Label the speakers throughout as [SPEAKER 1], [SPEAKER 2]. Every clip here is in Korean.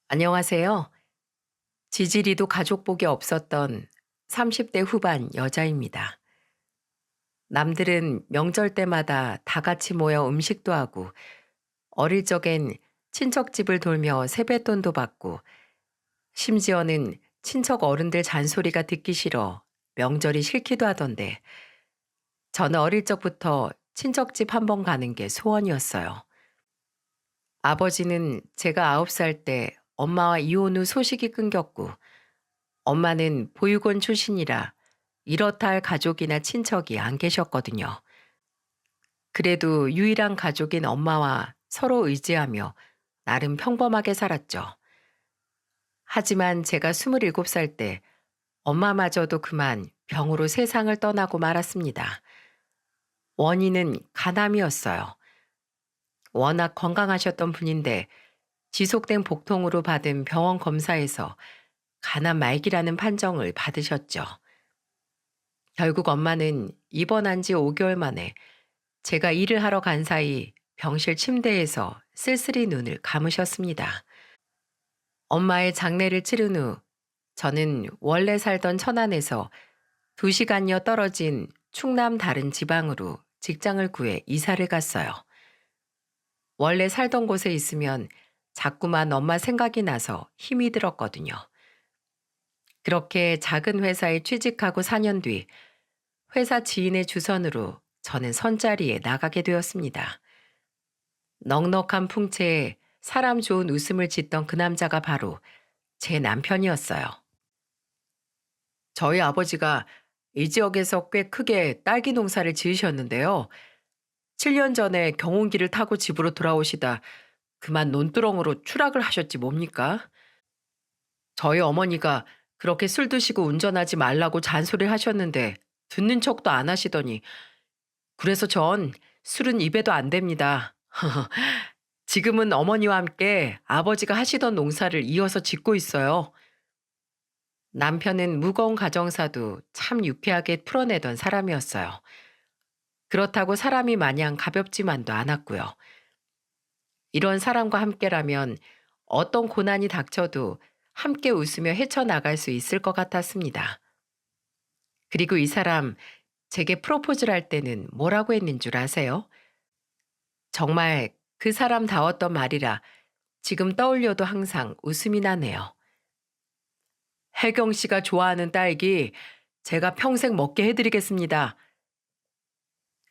[SPEAKER 1] 안녕하세요. 지지리도 가족복이 없었던 30대 후반 여자입니다. 남들은 명절 때마다 다 같이 모여 음식도 하고 어릴 적엔 친척집을 돌며 세뱃돈도 받고 심지어는 친척 어른들 잔소리가 듣기 싫어 명절이 싫기도 하던데 저는 어릴 적부터 친척집 한번 가는 게 소원이었어요. 아버지는 제가 9살 때 엄마와 이혼 후 소식이 끊겼고 엄마는 보육원 출신이라 이렇다 할 가족이나 친척이 안 계셨거든요. 그래도 유일한 가족인 엄마와 서로 의지하며 나름 평범하게 살았죠. 하지만 제가 27살 때 엄마마저도 그만 병으로 세상을 떠나고 말았습니다. 원인은 간암이었어요. 워낙 건강하셨던 분인데 지속된 복통으로 받은 병원 검사에서 간암 말기라는 판정을 받으셨죠. 결국 엄마는 입원한 지 5개월 만에 제가 일을 하러 간 사이 병실 침대에서 쓸쓸히 눈을 감으셨습니다. 엄마의 장례를 치른 후 저는 원래 살던 천안에서 2시간여 떨어진 충남 다른 지방으로 직장을 구해 이사를 갔어요. 원래 살던 곳에 있으면 자꾸만 엄마 생각이 나서 힘이 들었거든요. 그렇게 작은 회사에 취직하고 4년 뒤 회사 지인의 주선으로 저는 선자리에 나가게 되었습니다. 넉넉한 풍채에 사람 좋은 웃음을 짓던 그 남자가 바로 제 남편이었어요. 저희 아버지가 이 지역에서 꽤 크게 딸기 농사를 지으셨는데요. 7년 전에 경운기를 타고 집으로 돌아오시다 그만 논두렁으로 추락을 하셨지 뭡니까? 저희 어머니가 그렇게 술 드시고 운전하지 말라고 잔소리를 하셨는데 듣는 척도 안 하시더니 그래서 전 술은 입에도 안 됩니다. 지금은 어머니와 함께 아버지가 하시던 농사를 이어서 짓고 있어요. 남편은 무거운 가정사도 참 유쾌하게 풀어내던 사람이었어요. 그렇다고 사람이 마냥 가볍지만도 않았고요. 이런 사람과 함께라면 어떤 고난이 닥쳐도 함께 웃으며 헤쳐나갈 수 있을 것 같았습니다. 그리고 이 사람 제게 프로포즈를 할 때는 뭐라고 했는 줄 아세요? 정말 그 사람다웠던 말이라 지금 떠올려도 항상 웃음이 나네요. 혜경 씨가 좋아하는 딸기 제가 평생 먹게 해드리겠습니다.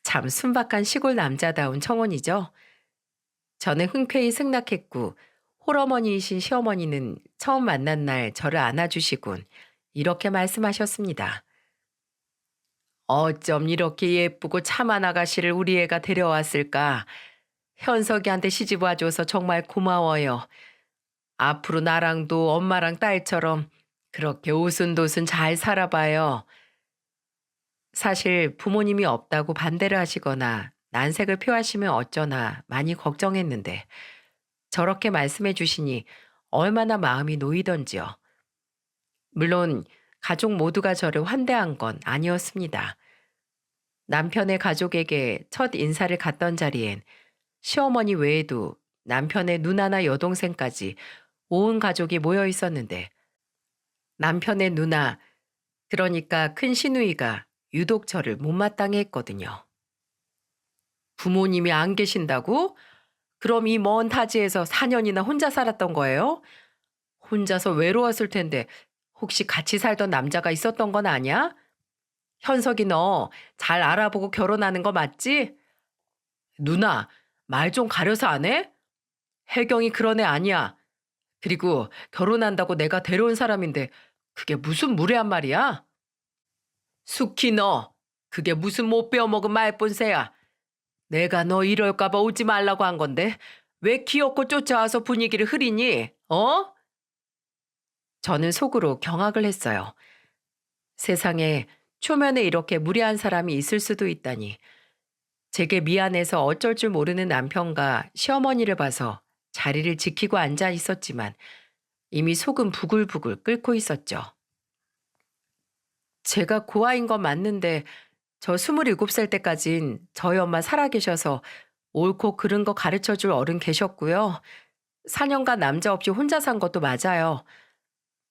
[SPEAKER 1] 참 순박한 시골 남자다운 청혼이죠. 저는 흔쾌히 승낙했고 홀어머니이신 시어머니는 처음 만난 날 저를 안아주시곤 이렇게 말씀하셨습니다. 어쩜 이렇게 예쁘고 참한 아가씨를 우리 애가 데려왔을까. 현석이한테 시집 와줘서 정말 고마워요. 앞으로 나랑도 엄마랑 딸처럼 그렇게 오순도순 잘 살아봐요. 사실 부모님이 없다고 반대를 하시거나 난색을 표하시면 어쩌나 많이 걱정했는데 저렇게 말씀해 주시니 얼마나 마음이 놓이던지요. 물론 가족 모두가 저를 환대한 건 아니었습니다. 남편의 가족에게 첫 인사를 갔던 자리엔 시어머니 외에도 남편의 누나나 여동생까지 온 가족이 모여 있었는데 남편의 누나, 그러니까 큰 시누이가 유독 저를 못마땅해 했거든요. 부모님이 안 계신다고? 그럼 이 먼 타지에서 4년이나 혼자 살았던 거예요? 혼자서 외로웠을 텐데 혹시 같이 살던 남자가 있었던 건 아니야? 현석이 너 잘 알아보고 결혼하는 거 맞지? 누나, 말 좀 가려서 안 해? 혜경이 그런 애 아니야. 그리고 결혼한다고 내가 데려온 사람인데 그게 무슨 무례한 말이야? 숙희 너, 그게 무슨 못 배워먹은 말본새야. 내가 너 이럴까 봐 오지 말라고 한 건데 왜 기어코 쫓아와서 분위기를 흐리니? 어? 저는 속으로 경악을 했어요. 세상에 초면에 이렇게 무례한 사람이 있을 수도 있다니. 제게 미안해서 어쩔 줄 모르는 남편과 시어머니를 봐서 자리를 지키고 앉아 있었지만 이미 속은 부글부글 끓고 있었죠. 제가 고아인 건 맞는데 저 27살 때까진 저희 엄마 살아계셔서 옳고 그른 거 가르쳐 줄 어른 계셨고요. 4년간 남자 없이 혼자 산 것도 맞아요.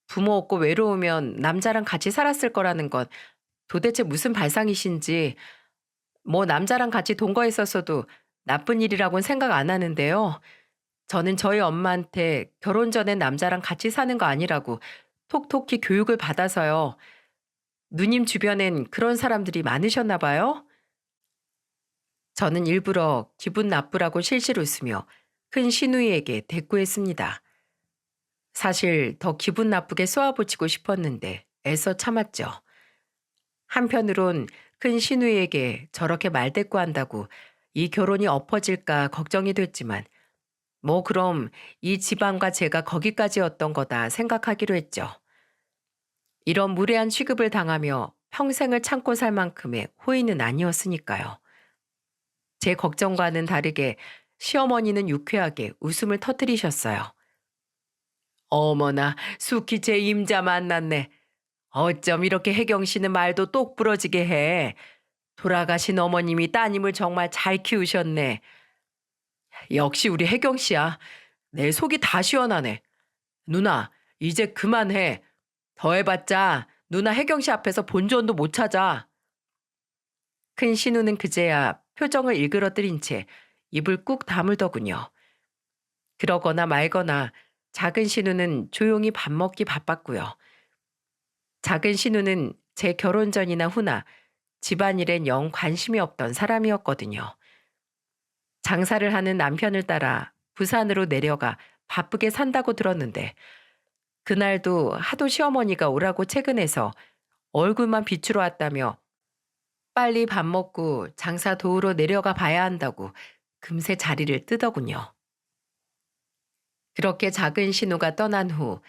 [SPEAKER 1] 부모 없고 외로우면 남자랑 같이 살았을 거라는 건 도대체 무슨 발상이신지, 뭐 남자랑 같이 동거했었어도 나쁜 일이라고는 생각 안 하는데요. 저는 저희 엄마한테 결혼 전엔 남자랑 같이 사는 거 아니라고 톡톡히 교육을 받아서요. 누님 주변엔 그런 사람들이 많으셨나 봐요? 저는 일부러 기분 나쁘라고 실실 웃으며 큰 시누이에게 대꾸했습니다. 사실 더 기분 나쁘게 쏘아붙이고 싶었는데 애써 참았죠. 한편으론 큰 시누이에게 저렇게 말대꾸한다고 이 결혼이 엎어질까 걱정이 됐지만, 뭐 그럼 이 집안과 제가 거기까지였던 거다 생각하기로 했죠. 이런 무례한 취급을 당하며 평생을 참고 살 만큼의 호의는 아니었으니까요. 제 걱정과는 다르게 시어머니는 유쾌하게 웃음을 터뜨리셨어요. 어머나, 숙희 제 임자 만났네. 어쩜 이렇게 혜경 씨는 말도 똑 부러지게 해. 돌아가신 어머님이 따님을 정말 잘 키우셨네. 역시 우리 혜경 씨야. 내 속이 다 시원하네. 누나, 이제 그만해. 더 해봤자 누나 혜경 씨 앞에서 본전도 못 찾아. 큰 신우는 그제야 표정을 일그러뜨린 채 입을 꾹 다물더군요. 그러거나 말거나 작은 신우는 조용히 밥 먹기 바빴고요. 작은 신우는 제 결혼 전이나 후나 집안일엔 영 관심이 없던 사람이었거든요. 장사를 하는 남편을 따라 부산으로 내려가 바쁘게 산다고 들었는데, 그날도 하도 시어머니가 오라고 채근해서 얼굴만 비추러 왔다며 빨리 밥 먹고 장사 도우러 내려가 봐야 한다고 금세 자리를 뜨더군요. 그렇게 작은 신우가 떠난 후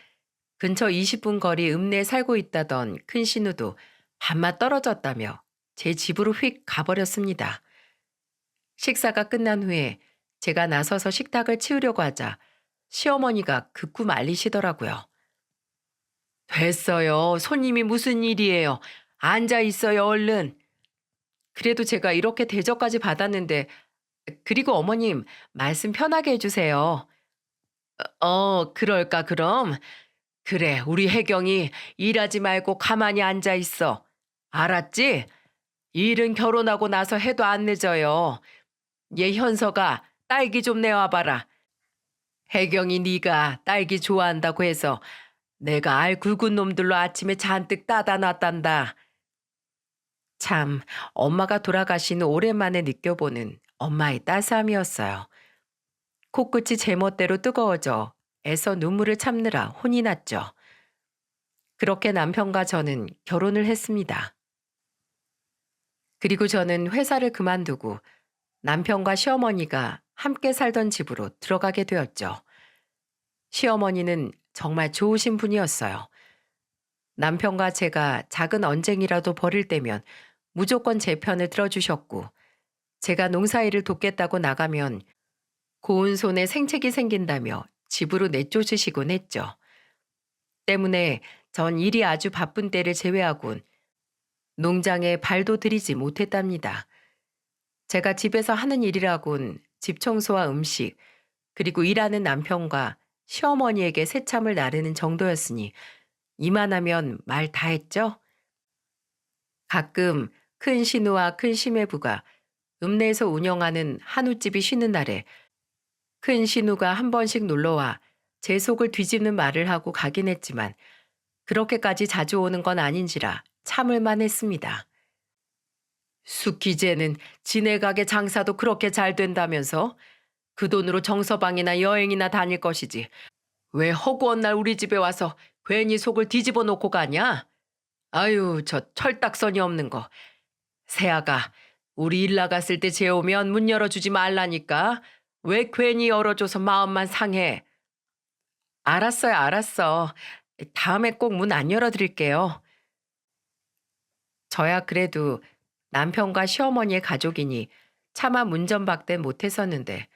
[SPEAKER 1] 근처 20분 거리 읍내에 살고 있다던 큰 신우도 밤맛 떨어졌다며 제 집으로 휙 가버렸습니다. 식사가 끝난 후에 제가 나서서 식탁을 치우려고 하자 시어머니가 극구 말리시더라고요. 됐어요. 손님이 무슨 일이에요. 앉아 있어요, 얼른. 그래도 제가 이렇게 대접까지 받았는데, 그리고 어머님, 말씀 편하게 해주세요. 그럴까, 그럼? 그래, 우리 혜경이 일하지 말고 가만히 앉아 있어. 알았지? 일은 결혼하고 나서 해도 안 늦어요. 얘 현서가 딸기 좀 내와봐라. 혜경이 네가 딸기 좋아한다고 해서 내가 알 굵은 놈들로 아침에 잔뜩 따다 놨단다. 참, 엄마가 돌아가신 오랜만에 느껴보는 엄마의 따스함이었어요. 코끝이 제멋대로 뜨거워져 애써 눈물을 참느라 혼이 났죠. 그렇게 남편과 저는 결혼을 했습니다. 그리고 저는 회사를 그만두고 남편과 시어머니가 함께 살던 집으로 들어가게 되었죠. 시어머니는 정말 좋으신 분이었어요. 남편과 제가 작은 언쟁이라도 벌일 때면 무조건 제 편을 들어주셨고, 제가 농사일을 돕겠다고 나가면 고운 손에 생책이 생긴다며 집으로 내쫓으시곤 했죠. 때문에 전 일이 아주 바쁜 때를 제외하곤 농장에 발도 들이지 못했답니다. 제가 집에서 하는 일이라곤 집 청소와 음식, 그리고 일하는 남편과 시어머니에게 새참을 나르는 정도였으니 이만하면 말 다 했죠? 가끔 큰 신우와 큰 시매부가 읍내에서 운영하는 한우집이 쉬는 날에 큰 신우가 한 번씩 놀러와 제 속을 뒤집는 말을 하고 가긴 했지만, 그렇게까지 자주 오는 건 아닌지라 참을만 했습니다. 숙희제는 지네 가게 장사도 그렇게 잘 된다면서 그 돈으로 정서방이나 여행이나 다닐 것이지, 왜 허구한 날 우리 집에 와서 괜히 속을 뒤집어 놓고 가냐? 아유, 저 철딱서니 없는 거. 새아가, 우리 일 나갔을 때 재오면 문 열어주지 말라니까. 왜 괜히 열어줘서 마음만 상해. 알았어요, 알았어. 다음에 꼭 문 안 열어드릴게요. 저야 그래도 남편과 시어머니의 가족이니 차마 문전박대 못했었는데,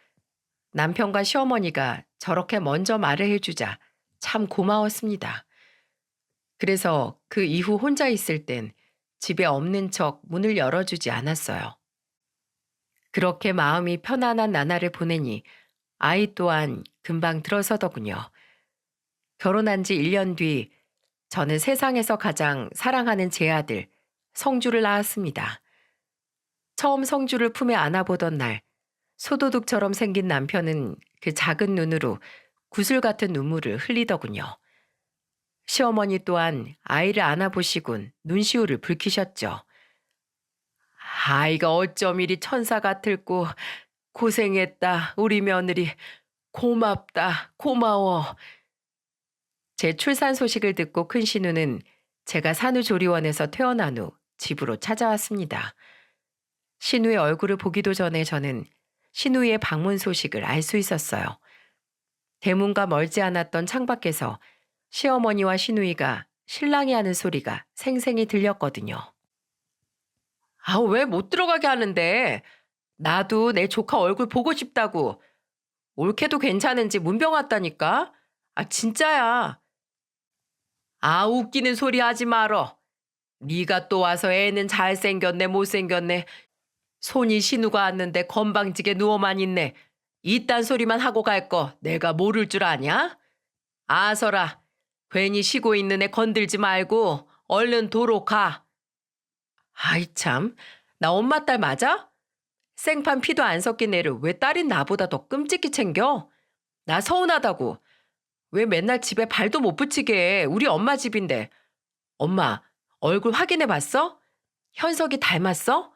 [SPEAKER 1] 남편과 시어머니가 저렇게 먼저 말을 해주자 참 고마웠습니다. 그래서 그 이후 혼자 있을 땐 집에 없는 척 문을 열어주지 않았어요. 그렇게 마음이 편안한 나날을 보내니 아이 또한 금방 들어서더군요. 결혼한 지 1년 뒤 저는 세상에서 가장 사랑하는 제 아들 성주를 낳았습니다. 처음 성주를 품에 안아보던 날 소도둑처럼 생긴 남편은 그 작은 눈으로 구슬 같은 눈물을 흘리더군요. 시어머니 또한 아이를 안아보시곤 눈시울을 붉히셨죠. 아이가 어쩜 이리 천사 같을꼬. 고생했다 우리 며느리. 고맙다 고마워. 제 출산 소식을 듣고 큰 신우는 제가 산후조리원에서 퇴원한 후 집으로 찾아왔습니다. 신우의 얼굴을 보기도 전에 저는 신우의 방문 소식을 알 수 있었어요. 대문과 멀지 않았던 창밖에서 시어머니와 신우이가 신랑이 하는 소리가 생생히 들렸거든요. 아, 왜 못 들어가게 하는데? 나도 내 조카 얼굴 보고 싶다고. 올케도 괜찮은지 문병 왔다니까? 아, 진짜야. 아, 웃기는 소리 하지 말어. 네가 또 와서 애는 잘생겼네 못생겼네. 손이 신우가 왔는데 건방지게 누워만 있네. 이딴 소리만 하고 갈 거 내가 모를 줄 아냐? 아서라. 괜히 쉬고 있는 애 건들지 말고 얼른 도로 가. 아이 참. 나 엄마 딸 맞아? 생판 피도 안 섞인 애를 왜 딸인 나보다 더 끔찍히 챙겨? 나 서운하다고. 왜 맨날 집에 발도 못 붙이게 해? 우리 엄마 집인데. 엄마, 얼굴 확인해 봤어? 현석이 닮았어?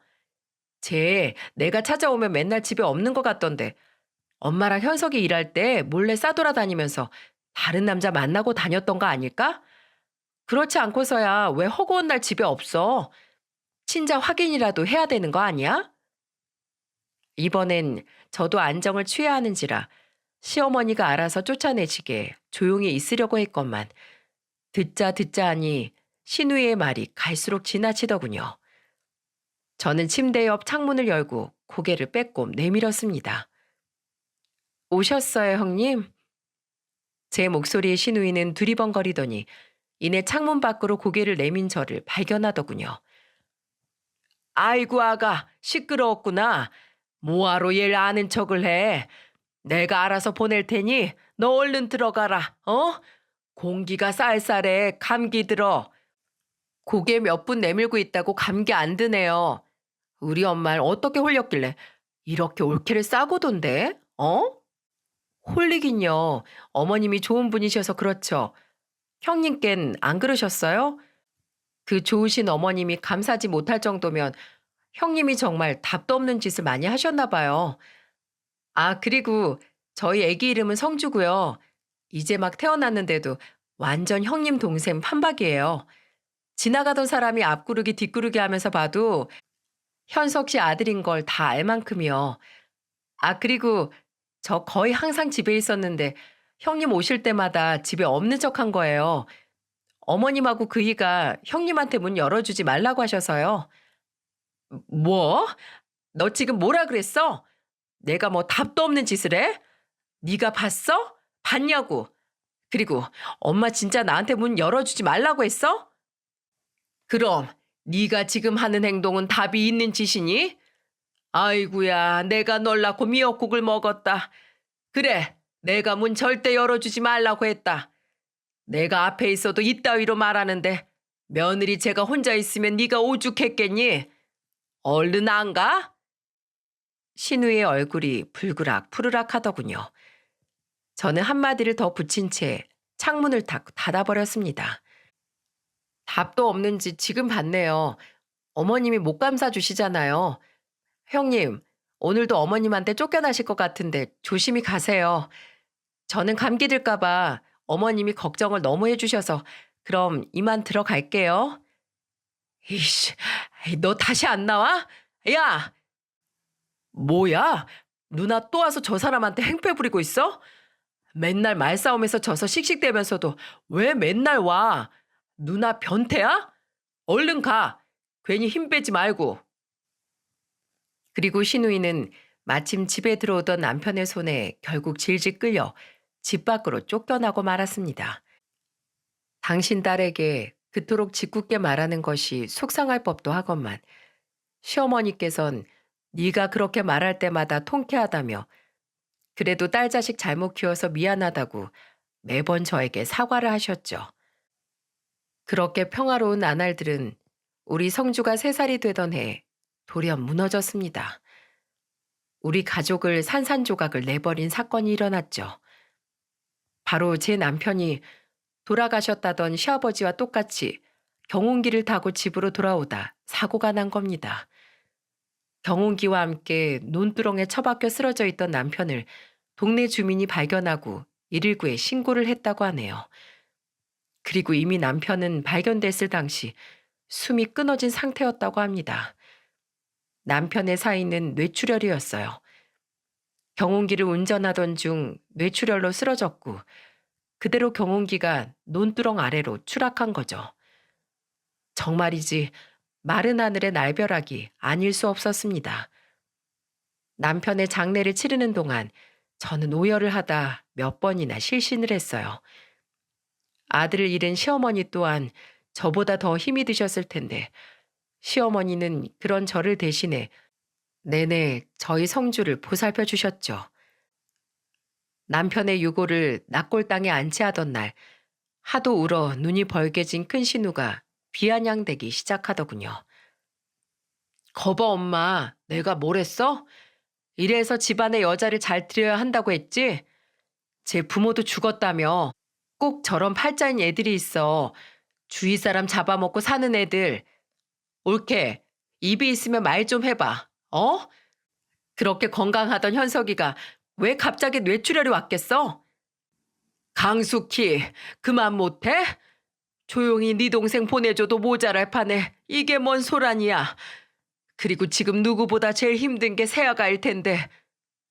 [SPEAKER 1] 쟤 내가 찾아오면 맨날 집에 없는 것 같던데. 엄마랑 현석이 일할 때 몰래 싸돌아다니면서 다른 남자 만나고 다녔던 거 아닐까? 그렇지 않고서야 왜 허구한 날 집에 없어? 친자 확인이라도 해야 되는 거 아니야? 이번엔 저도 안정을 취해야 하는지라 시어머니가 알아서 쫓아내시게 조용히 있으려고 했건만 듣자 듣자 하니 신우이의 말이 갈수록 지나치더군요. 저는 침대 옆 창문을 열고 고개를 빼꼼 내밀었습니다. 오셨어요, 형님? 제 목소리에 신우이는 두리번거리더니 이내 창문 밖으로 고개를 내민 저를 발견하더군요. 아이고 아가 시끄러웠구나. 뭐하러 얘를 아는 척을 해. 내가 알아서 보낼 테니 너 얼른 들어가라. 어? 공기가 쌀쌀해. 감기 들어. 고개 몇 분 내밀고 있다고 감기 안 드네요. 우리 엄마를 어떻게 홀렸길래 이렇게 올케를 싸고던데? 어? 홀리긴요. 어머님이 좋은 분이셔서 그렇죠. 형님껜 안 그러셨어요? 그 좋으신 어머님이 감사지 못할 정도면 형님이 정말 답도 없는 짓을 많이 하셨나 봐요. 아, 그리고 저희 애기 이름은 성주고요. 이제 막 태어났는데도 완전 형님 동생 판박이에요. 지나가던 사람이 앞구르기 뒷구르기 하면서 봐도 현석 씨 아들인 걸 다 알 만큼이요. 아, 그리고 저 거의 항상 집에 있었는데 형님 오실 때마다 집에 없는 척 한 거예요. 어머님하고 그이가 형님한테 문 열어주지 말라고 하셔서요. 뭐? 너 지금 뭐라 그랬어? 내가 뭐 답도 없는 짓을 해? 네가 봤어? 봤냐고. 그리고 엄마 진짜 나한테 문 열어주지 말라고 했어? 그럼 네가 지금 하는 행동은 답이 있는 짓이니? 아이구야, 내가 널 낳고 미역국을 먹었다. 그래, 내가 문 절대 열어주지 말라고 했다. 내가 앞에 있어도 이따위로 말하는데 며느리 제가 혼자 있으면 네가 오죽했겠니? 얼른 안 가? 신우의 얼굴이 불그락 푸르락 하더군요. 저는 한마디를 더 붙인 채 창문을 닫아버렸습니다. 답도 없는지 지금 봤네요. 어머님이 못 감싸 주시잖아요. 형님, 오늘도 어머님한테 쫓겨나실 것 같은데 조심히 가세요. 저는 감기 들까봐 어머님이 걱정을 너무 해주셔서 그럼 이만 들어갈게요. 이씨, 너 다시 안 나와? 야! 뭐야? 누나 또 와서 저 사람한테 행패 부리고 있어? 맨날 말싸움에서 져서 씩씩대면서도 왜 맨날 와? 누나 변태야? 얼른 가. 괜히 힘 빼지 말고. 그리고 신우이는 마침 집에 들어오던 남편의 손에 결국 질질 끌려 집 밖으로 쫓겨나고 말았습니다. 당신 딸에게 그토록 짓궂게 말하는 것이 속상할 법도 하건만 시어머니께선 네가 그렇게 말할 때마다 통쾌하다며 그래도 딸 자식 잘못 키워서 미안하다고 매번 저에게 사과를 하셨죠. 그렇게 평화로운 나날들은 우리 성주가 3살이 되던 해 돌연 무너졌습니다. 우리 가족을 산산조각을 내버린 사건이 일어났죠. 바로 제 남편이 돌아가셨다던 시아버지와 똑같이 경운기를 타고 집으로 돌아오다 사고가 난 겁니다. 경운기와 함께 논두렁에 처박혀 쓰러져 있던 남편을 동네 주민이 발견하고 119에 신고를 했다고 하네요. 그리고 이미 남편은 발견됐을 당시 숨이 끊어진 상태였다고 합니다. 남편의 사인은 뇌출혈이었어요. 경운기를 운전하던 중 뇌출혈로 쓰러졌고 그대로 경운기가 논두렁 아래로 추락한 거죠. 정말이지 마른 하늘의 날벼락이 아닐 수 없었습니다. 남편의 장례를 치르는 동안 저는 오열을 하다 몇 번이나 실신을 했어요. 아들을 잃은 시어머니 또한 저보다 더 힘이 드셨을 텐데 시어머니는 그런 저를 대신해 내내 저희 성주를 보살펴 주셨죠. 남편의 유고를 낙골당에 안치하던 날 하도 울어 눈이 벌게진 큰 신우가 비아냥대기 시작하더군요. 거봐 엄마, 내가 뭘 했어? 이래서 집안의 여자를 잘 들여야 한다고 했지? 제 부모도 죽었다며. 꼭 저런 팔자인 애들이 있어. 주위 사람 잡아먹고 사는 애들. 옳게 입이 있으면 말 좀 해봐. 어? 그렇게 건강하던 현석이가 왜 갑자기 뇌출혈이 왔겠어? 강숙희, 그만 못해? 조용히 네 동생 보내줘도 모자랄 판에 이게 뭔 소란이야. 그리고 지금 누구보다 제일 힘든 게 새아가일 텐데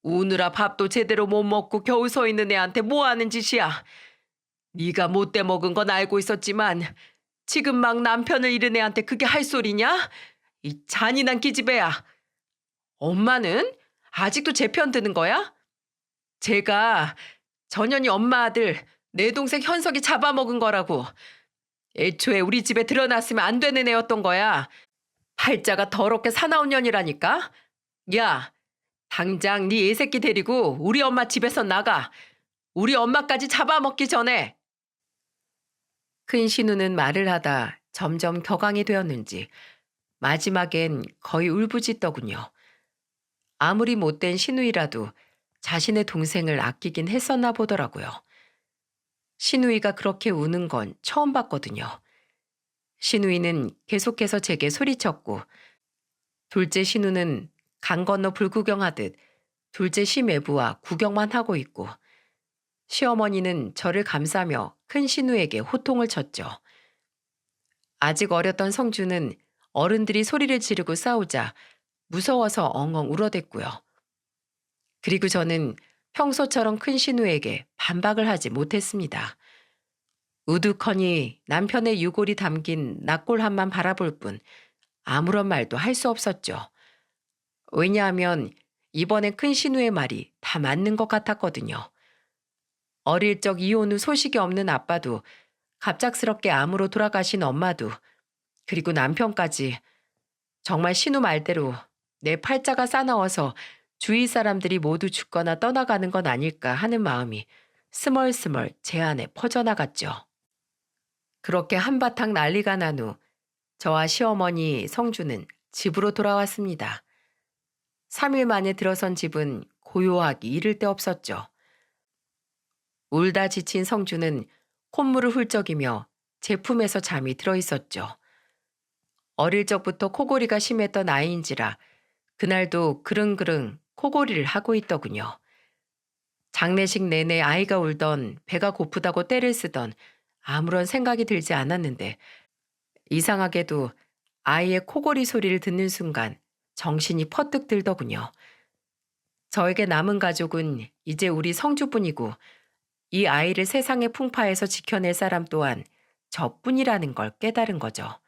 [SPEAKER 1] 우느라 밥도 제대로 못 먹고 겨우 서 있는 애한테 뭐 하는 짓이야. 네가 못돼 먹은 건 알고 있었지만 지금 막 남편을 잃은 애한테 그게 할 소리냐? 이 잔인한 기집애야. 엄마는 아직도 제 편 드는 거야? 제가 전현이 엄마 아들 내 동생 현석이 잡아먹은 거라고. 애초에 우리 집에 드러났으면 안 되는 애였던 거야. 팔자가 더럽게 사나운 년이라니까. 야, 당장 네 애새끼 데리고 우리 엄마 집에서 나가. 우리 엄마까지 잡아먹기 전에. 큰 신우는 말을 하다 점점 격앙이 되었는지 마지막엔 거의 울부짖더군요. 아무리 못된 신우이라도 자신의 동생을 아끼긴 했었나 보더라고요. 신우이가 그렇게 우는 건 처음 봤거든요. 신우이는 계속해서 제게 소리쳤고 둘째 신우는 강 건너 불구경하듯 둘째 시매부와 구경만 하고 있고 시어머니는 저를 감싸며 큰 신우에게 호통을 쳤죠. 아직 어렸던 성주는 어른들이 소리를 지르고 싸우자 무서워서 엉엉 울어댔고요. 그리고 저는 평소처럼 큰 신우에게 반박을 하지 못했습니다. 우두커니 남편의 유골이 담긴 낙골함만 바라볼 뿐 아무런 말도 할 수 없었죠. 왜냐하면 이번에 큰 신우의 말이 다 맞는 것 같았거든요. 어릴 적 이혼 후 소식이 없는 아빠도 갑작스럽게 암으로 돌아가신 엄마도 그리고 남편까지 정말 신우 말대로 내 팔자가 싸나워서 주위 사람들이 모두 죽거나 떠나가는 건 아닐까 하는 마음이 스멀스멀 제 안에 퍼져나갔죠. 그렇게 한바탕 난리가 난 후 저와 시어머니 성주는 집으로 돌아왔습니다. 3일 만에 들어선 집은 고요하기 이를 데 없었죠. 울다 지친 성주는 콧물을 훌쩍이며 제품에서 잠이 들어 있었죠. 어릴 적부터 코골이가 심했던 아이인지라 그날도 그릉그릉 코골이를 하고 있더군요. 장례식 내내 아이가 울던 배가 고프다고 떼를 쓰던 아무런 생각이 들지 않았는데 이상하게도 아이의 코골이 소리를 듣는 순간 정신이 퍼뜩 들더군요. 저에게 남은 가족은 이제 우리 성주뿐이고 이 아이를 세상의 풍파에서 지켜낼 사람 또한 저뿐이라는 걸 깨달은 거죠.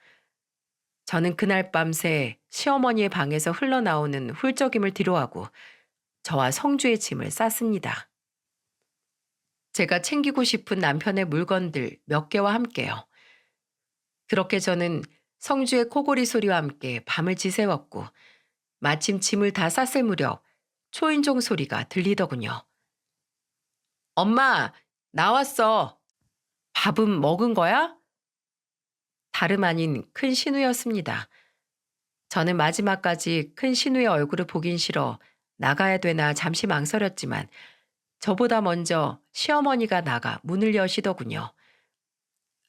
[SPEAKER 1] 저는 그날 밤새 시어머니의 방에서 흘러나오는 훌쩍임을 뒤로하고 저와 성주의 짐을 쌌습니다. 제가 챙기고 싶은 남편의 물건들 몇 개와 함께요. 그렇게 저는 성주의 코골이 소리와 함께 밤을 지새웠고 마침 짐을 다 쌌을 무렵 초인종 소리가 들리더군요. 엄마, 나왔어. 밥은 먹은 거야? 다름 아닌 큰 신우였습니다. 저는 마지막까지 큰 신우의 얼굴을 보긴 싫어 나가야 되나 잠시 망설였지만 저보다 먼저 시어머니가 나가 문을 여시더군요.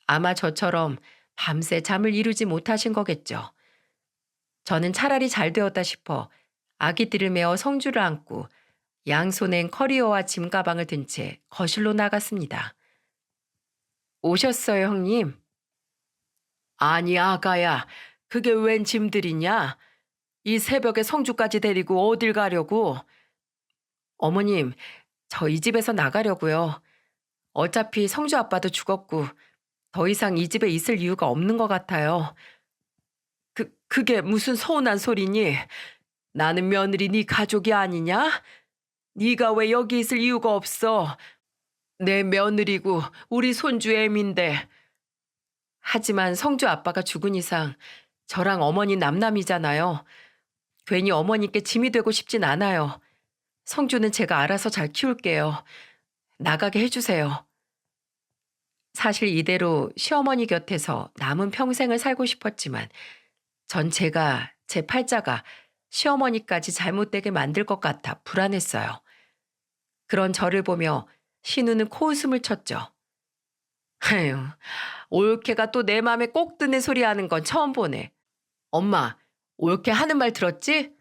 [SPEAKER 1] 아마 저처럼 밤새 잠을 이루지 못하신 거겠죠. 저는 차라리 잘 되었다 싶어 아기들을 메어 성주를 안고 양손엔 커리어와 짐 가방을 든 채 거실로 나갔습니다. 오셨어요, 형님? 아니, 아가야. 그게 웬 짐들이냐? 이 새벽에 성주까지 데리고 어딜 가려고? 어머님, 저 이 집에서 나가려고요. 어차피 성주 아빠도 죽었고 더 이상 이 집에 있을 이유가 없는 것 같아요. 그게 무슨 서운한 소리니? 나는 며느리 네 가족이 아니냐? 네가 왜 여기 있을 이유가 없어? 내 며느리고 우리 손주 애미인데. 하지만 성주 아빠가 죽은 이상 저랑 어머니 남남이잖아요. 괜히 어머니께 짐이 되고 싶진 않아요. 성주는 제가 알아서 잘 키울게요. 나가게 해주세요. 사실 이대로 시어머니 곁에서 남은 평생을 살고 싶었지만 전 제 팔자가 시어머니까지 잘못되게 만들 것 같아 불안했어요. 그런 저를 보며 신우는 코웃음을 쳤죠. 에휴, 올케가 또 내 맘에 꼭 드는 소리 하는 건 처음 보네. 엄마, 올케 하는 말 들었지?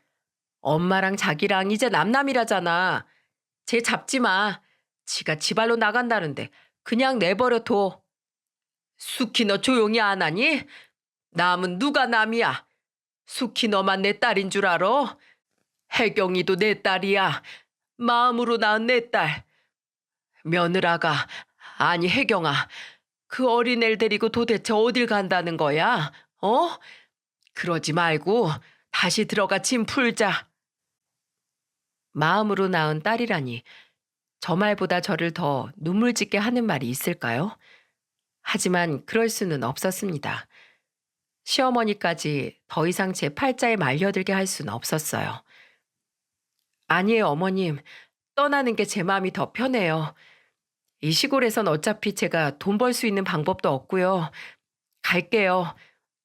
[SPEAKER 1] 엄마랑 자기랑 이제 남남이라잖아. 쟤 잡지 마. 지가 지발로 나간다는데 그냥 내버려 둬. 수키 너 조용히 안 하니? 남은 누가 남이야? 수키 너만 내 딸인 줄 알아? 혜경이도 내 딸이야. 마음으로 낳은 내 딸. 며느라가, 아니 혜경아, 그 어린애를 데리고 도대체 어딜 간다는 거야? 어? 그러지 말고 다시 들어가 짐 풀자. 마음으로 낳은 딸이라니 저 말보다 저를 더 눈물 짓게 하는 말이 있을까요? 하지만 그럴 수는 없었습니다. 시어머니까지 더 이상 제 팔자에 말려들게 할 수는 없었어요. 아니에요, 어머님. 떠나는 게 제 마음이 더 편해요. 이 시골에선 어차피 제가 돈 벌 수 있는 방법도 없고요. 갈게요.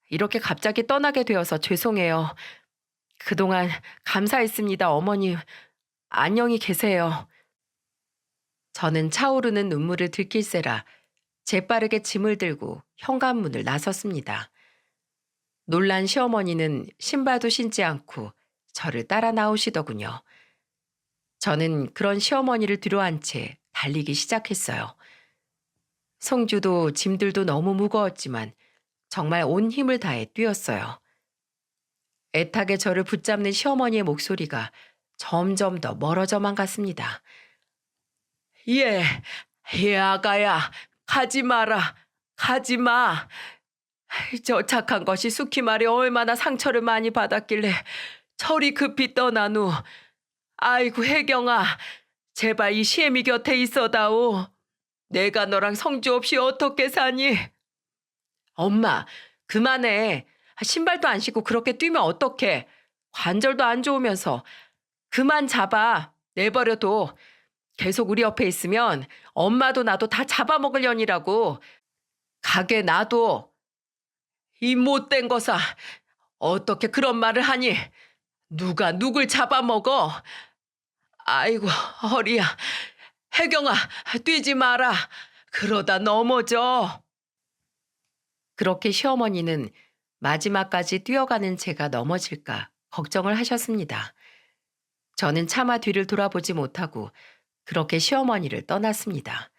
[SPEAKER 1] 이렇게 갑자기 떠나게 되어서 죄송해요. 그동안 감사했습니다, 어머님. 안녕히 계세요. 저는 차오르는 눈물을 들킬세라 재빠르게 짐을 들고 현관문을 나섰습니다. 놀란 시어머니는 신발도 신지 않고 저를 따라 나오시더군요. 저는 그런 시어머니를 뒤로한 채 달리기 시작했어요. 성주도 짐들도 너무 무거웠지만 정말 온 힘을 다해 뛰었어요. 애타게 저를 붙잡는 시어머니의 목소리가 점점 더 멀어져만 갔습니다. 예, 예, 아가야, 가지 마라, 가지 마. 저 착한 것이 수키 말에 얼마나 상처를 많이 받았길래 저리 급히 떠난 후, 아이고 혜경아, 제발 이 시애미 곁에 있어다오. 내가 너랑 성주 없이 어떻게 사니? 엄마, 그만해. 신발도 안 신고 그렇게 뛰면 어떡해. 관절도 안 좋으면서. 그만 잡아. 내버려둬. 계속 우리 옆에 있으면 엄마도 나도 다 잡아먹으려니라고. 가게 놔둬. 이 못된 거사. 어떻게 그런 말을 하니? 누가 누굴 잡아먹어? 아이고 허리야. 혜경아, 뛰지 마라. 그러다 넘어져. 그렇게 시어머니는 마지막까지 뛰어가는 제가 넘어질까 걱정을 하셨습니다. 저는 차마 뒤를 돌아보지 못하고 그렇게 시어머니를 떠났습니다.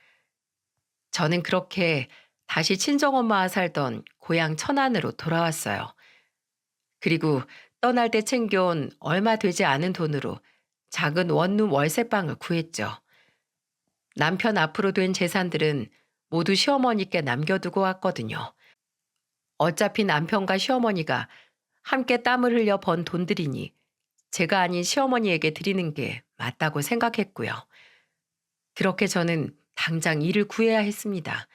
[SPEAKER 1] 저는 그렇게 다시 친정엄마와 살던 고향 천안으로 돌아왔어요. 그리고 떠날 때 챙겨온 얼마 되지 않은 돈으로 작은 원룸 월세방을 구했죠. 남편 앞으로 된 재산들은 모두 시어머니께 남겨두고 왔거든요. 어차피 남편과 시어머니가 함께 땀을 흘려 번 돈들이니 제가 아닌 시어머니에게 드리는 게 맞다고 생각했고요. 그렇게 저는 당장 일을 구해야 했습니다.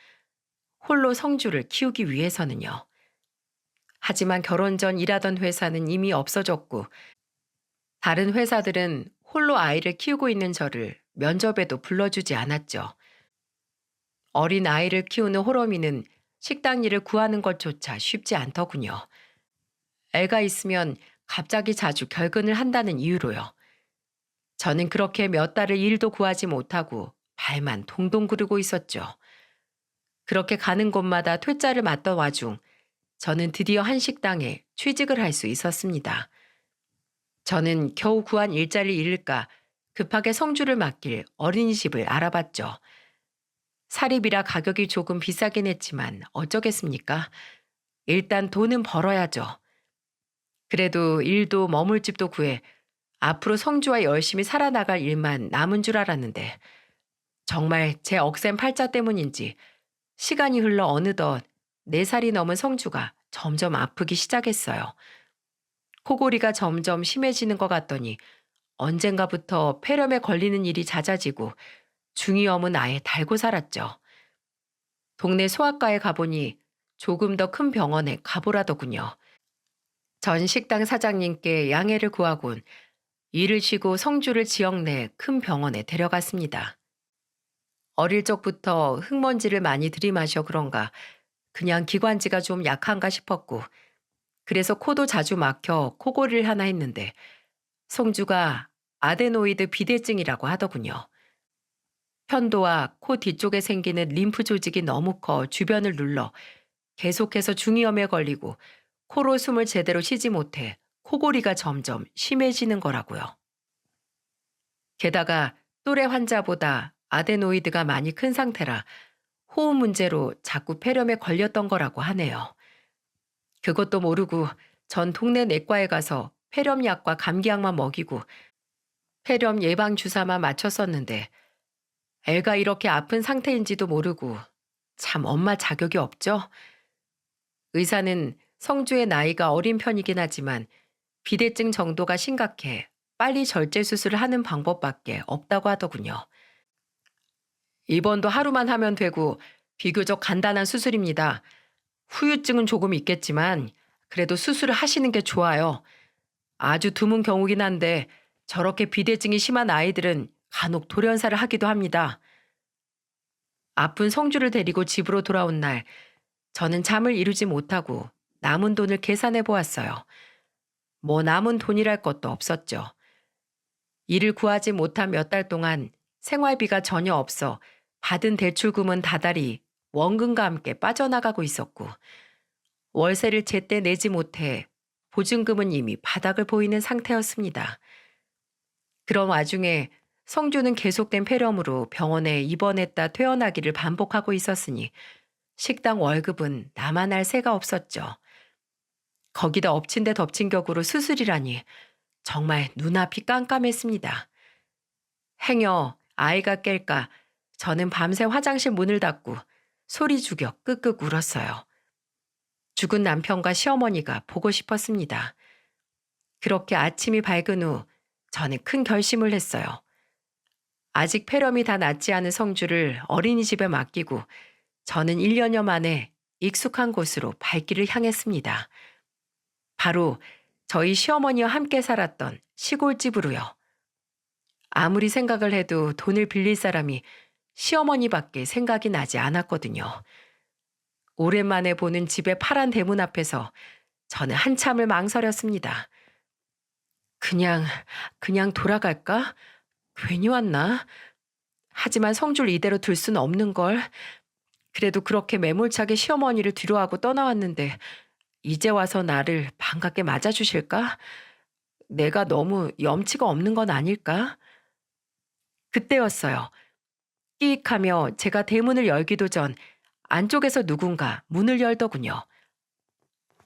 [SPEAKER 1] 홀로 성주를 키우기 위해서는요. 하지만 결혼 전 일하던 회사는 이미 없어졌고 다른 회사들은 홀로 아이를 키우고 있는 저를 면접에도 불러주지 않았죠. 어린 아이를 키우는 호러미는 식당 일을 구하는 것조차 쉽지 않더군요. 애가 있으면 갑자기 자주 결근을 한다는 이유로요. 저는 그렇게 몇 달을 일도 구하지 못하고 발만 동동 구르고 있었죠. 그렇게 가는 곳마다 퇴짜를 맞던 와중 저는 드디어 한 식당에 취직을 할 수 있었습니다. 저는 겨우 구한 일자리를 잃을까 급하게 성주를 맡길 어린이집을 알아봤죠. 사립이라 가격이 조금 비싸긴 했지만 어쩌겠습니까? 일단 돈은 벌어야죠. 그래도 일도 머물 집도 구해 앞으로 성주와 열심히 살아나갈 일만 남은 줄 알았는데 정말 제 억센 팔자 때문인지 시간이 흘러 어느덧 4살이 넘은 성주가 점점 아프기 시작했어요. 코골이가 점점 심해지는 것 같더니 언젠가부터 폐렴에 걸리는 일이 잦아지고 중이염은 아예 달고 살았죠. 동네 소아과에 가보니 조금 더 큰 병원에 가보라더군요. 전 식당 사장님께 양해를 구하곤 일을 쉬고 성주를 지역 내 큰 병원에 데려갔습니다. 어릴 적부터 흙먼지를 많이 들이마셔 그런가 그냥 기관지가 좀 약한가 싶었고 그래서 코도 자주 막혀 코골이를 하나 했는데 성주가 아데노이드 비대증이라고 하더군요. 편도와 코 뒤쪽에 생기는 림프 조직이 너무 커 주변을 눌러 계속해서 중이염에 걸리고 코로 숨을 제대로 쉬지 못해 코골이가 점점 심해지는 거라고요. 게다가 또래 환자보다 아데노이드가 많이 큰 상태라 호흡 문제로 자꾸 폐렴에 걸렸던 거라고 하네요. 그것도 모르고 전 동네 내과에 가서 폐렴약과 감기약만 먹이고 폐렴 예방 주사만 맞췄었는데 애가 이렇게 아픈 상태인지도 모르고 참 엄마 자격이 없죠? 의사는 성주의 나이가 어린 편이긴 하지만 비대증 정도가 심각해 빨리 절제 수술을 하는 방법밖에 없다고 하더군요. 입원도 하루만 하면 되고 비교적 간단한 수술입니다. 후유증은 조금 있겠지만 그래도 수술을 하시는 게 좋아요. 아주 드문 경우긴 한데 저렇게 비대증이 심한 아이들은 간혹 돌연사를 하기도 합니다. 아픈 성주를 데리고 집으로 돌아온 날 저는 잠을 이루지 못하고 남은 돈을 계산해 보았어요. 뭐 남은 돈이랄 것도 없었죠. 일을 구하지 못한 몇 달 동안 생활비가 전혀 없어 받은 대출금은 다달이 원금과 함께 빠져나가고 있었고 월세를 제때 내지 못해 보증금은 이미 바닥을 보이는 상태였습니다. 그런 와중에 성주는 계속된 폐렴으로 병원에 입원했다 퇴원하기를 반복하고 있었으니 식당 월급은 나만 할 새가 없었죠. 거기다 엎친 데 덮친 격으로 수술이라니 정말 눈앞이 깜깜했습니다. 행여 아이가 깰까 저는 밤새 화장실 문을 닫고 소리 죽여 끄끄 울었어요. 죽은 남편과 시어머니가 보고 싶었습니다. 그렇게 아침이 밝은 후 저는 큰 결심을 했어요. 아직 폐렴이 다 낫지 않은 성주를 어린이집에 맡기고 저는 1년여 만에 익숙한 곳으로 발길을 향했습니다. 바로 저희 시어머니와 함께 살았던 시골집으로요. 아무리 생각을 해도 돈을 빌릴 사람이 시어머니밖에 생각이 나지 않았거든요. 오랜만에 보는 집의 파란 대문 앞에서 저는 한참을 망설였습니다. 그냥, 그냥 돌아갈까? 괜히 왔나? 하지만 성주를 이대로 둘 수는 없는 걸. 그래도 그렇게 매몰차게 시어머니를 뒤로하고 떠나왔는데 이제 와서 나를 반갑게 맞아주실까? 내가 너무 염치가 없는 건 아닐까? 그때였어요. 끼익하며 제가 대문을 열기도 전 안쪽에서 누군가 문을 열더군요.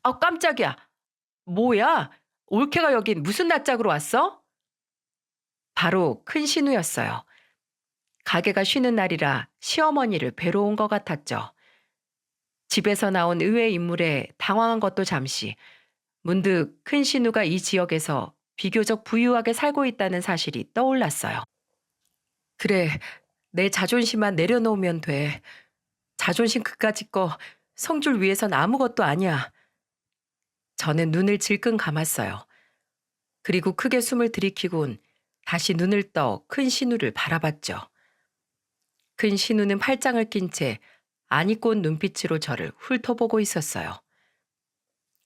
[SPEAKER 1] 아, 깜짝이야. 뭐야? 올케가 여긴 무슨 낯짝으로 왔어? 바로 큰 신우였어요. 가게가 쉬는 날이라 시어머니를 뵈러 온 것 같았죠. 집에서 나온 의외의 인물에 당황한 것도 잠시 문득 큰 신우가 이 지역에서 비교적 부유하게 살고 있다는 사실이 떠올랐어요. 그래, 내 자존심만 내려놓으면 돼. 자존심 그까짓 거 성줄 위해선 아무것도 아니야. 저는 눈을 질끈 감았어요. 그리고 크게 숨을 들이키곤 다시 눈을 떠 큰 신우를 바라봤죠. 큰 신우는 팔짱을 낀 채 안 입고 온 눈빛으로 저를 훑어보고 있었어요.